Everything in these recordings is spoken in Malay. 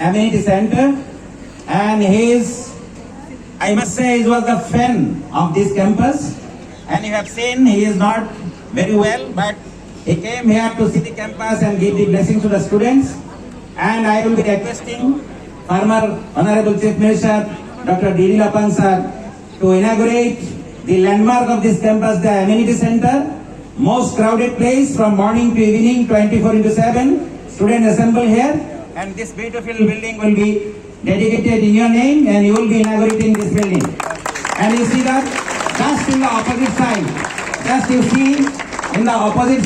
amenity center, and I must say, he was the fan of this campus. And you have seen he is not very well, but he came here to see the campus and give the blessings to the students. And I will be requesting former Honorable Chief Minister Dr. D.D. Lapang sir to inaugurate the landmark of this campus, the amenity center, most crowded place from morning to evening, 24/7. Students assemble here, and this beautiful building will be dedicated in your name, and you will be inaugurating this building. And you see that just in the opposite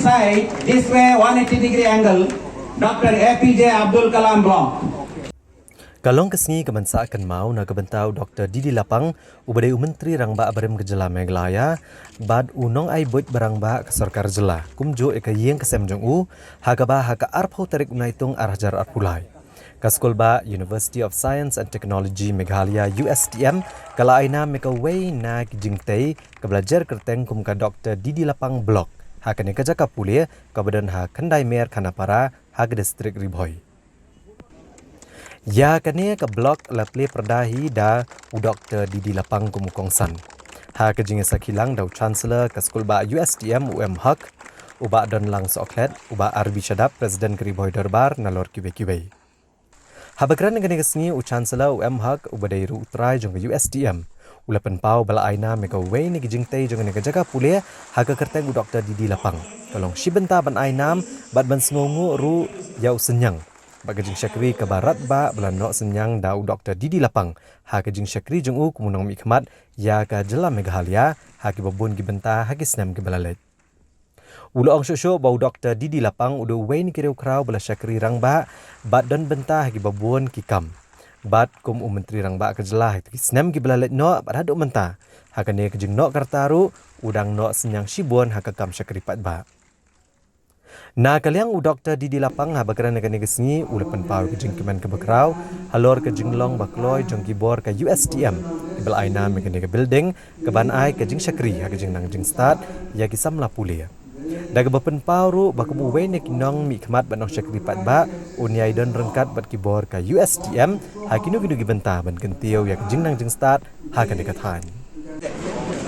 side, this way 180-degree angle, Dr. APJ Abdul Kalam Block. Kalong kesengi kebangsaan mau na kebentau Dr. D.D. Lapang ubadai Menteri Rangba Abarim Kejela Meghalaya bad unong ai buat barangba ke Sarkar Jela kumjo eka yeng kesem jong u hagaba haga arpau tarik unaitung arhajar arpulai. Kaskulba University of Science and Technology Meghalaya USTM kala aina meka wei na jingtei ke belajar kerteng kumka Dr. D.D. Lapang Block hakane kejaka pulia kabadan ha Kendai Mer Khanapara hag distrik Ribhoi. Ya kania ke blok laple perdahi da u Dr. D.D. Lapang kumukongsan. Ha kejinga sakilang da Chancellor ke Sekolah USTM UM Hak uba don lang soklet uba Arbi Shadap Presiden Keriboi Darbar nalor kiwe-kiwe. Ha bagran ngane kesni u Chancellor UM Hak uba dairu utrai jong USTM. Ulapan pau bala aina meka wei ni gijingtai jong ne jaga pule ha ke kerteng u Dr. D.D. Lapang. Tolong shibenta ban ainam bad ban sngongu ru yau senyang. Bagajing syakri ke barat ba belanok senyang dau Dr. D.D. Lapang. Ha kejing syakri jeng u kumunang mikmat ya ke Jela Meghalaya ha ki babun ki benta ha ki senam ki balalet. Ulu ong syok bau Dr. D.D. Lapang udu wei ni kireu krau bala syakri rangba bat don benta ha ki babun ki kam. Bat kum Menteri Rangba ke Jela ha ki senam ki balalet no bat haduk menta. Ha kene kejing nok kartaru udang nok senyang shibun ha ke kam syakri pat ba. Na kaliang u Dr. D.D. Lapang ha bakaran negani kesni ulapan pau ke jengkeman ke bakrau halor ke jenglong bakloi jong kibor ke USTM ibal aina megani ke building ke banai ke jeng syakri ha ke jeng nang jeng start ya ki samla pulia daga bapen pau ru bakabu we ne kinong mi khmat banong syakri pat ba unyai don rengkat bat kibor ke USTM ha kinu kinu gi benta ban kentio ya ke jeng nang jeng start ha ke dekatan.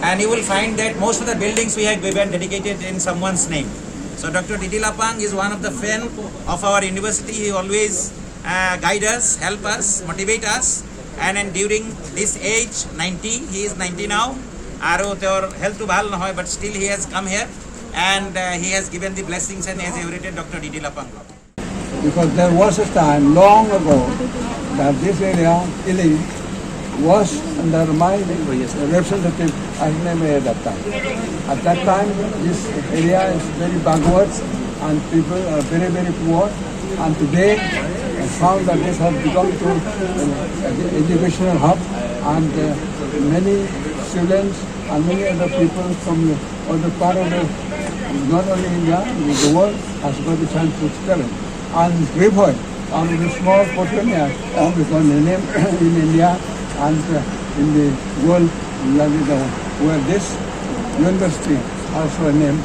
And you will find that most of the buildings we have given dedicated in someone's name. So Dr. D.D. Lapang is one of the fan of our university. He always guide us, help us, motivate us. And during this age, 90, he is 90 now. Aro tor health to bhal na hoy, but still he has come here and he has given the blessings and has evaluated Dr. D.D. Lapang. Because there was a time long ago that this area, Iling, was under my representative as mayor at that time. At that time, this area is very backwards and people are very, very poor. And today, I found that this has become to an educational hub, and many students and many other people from other part of not only India, the world has got the chance to study. And Ribhoi, the small portion here, because the name in India and in the world where this university also named